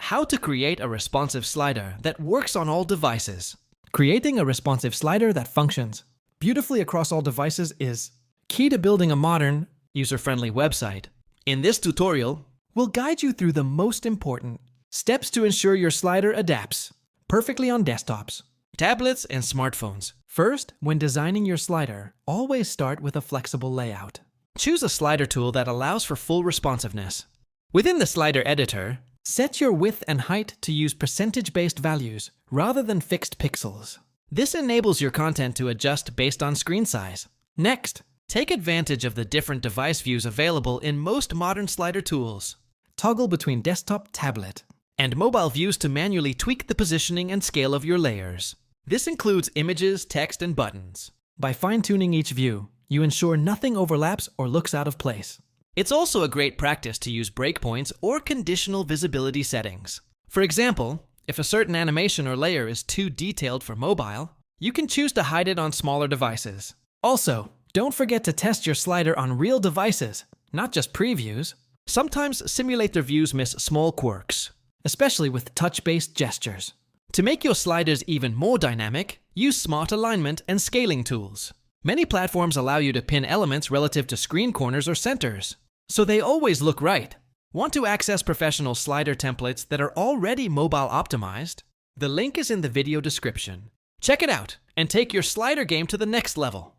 How to create a responsive slider that works on all devices. Creating a responsive slider that functions beautifully across all devices is key to building a modern, user-friendly website. In this tutorial, we'll guide you through the most important steps to ensure your slider adapts perfectly on desktops, tablets, and smartphones. First, when designing your slider, always start with a flexible layout. Choose a slider tool that allows for full responsiveness. Within the slider editor, set your width and height to use percentage-based values rather than fixed pixels. This enables your content to adjust based on screen size. Next, take advantage of the different device views available in most modern slider tools. Toggle between desktop, tablet, and mobile views to manually tweak the positioning and scale of your layers. This includes images, text, and buttons. By fine-tuning each view, you ensure nothing overlaps or looks out of place. It's also a great practice to use breakpoints or conditional visibility settings. For example, if a certain animation or layer is too detailed for mobile, you can choose to hide it on smaller devices. Also, don't forget to test your slider on real devices, not just previews. Sometimes simulator views miss small quirks, especially with touch-based gestures. To make your sliders even more dynamic, use smart alignment and scaling tools. Many platforms allow you to pin elements relative to screen corners or centers, so they always look right. Want to access professional slider templates that are already mobile optimized? The link is in the video description. Check it out and take your slider game to the next level.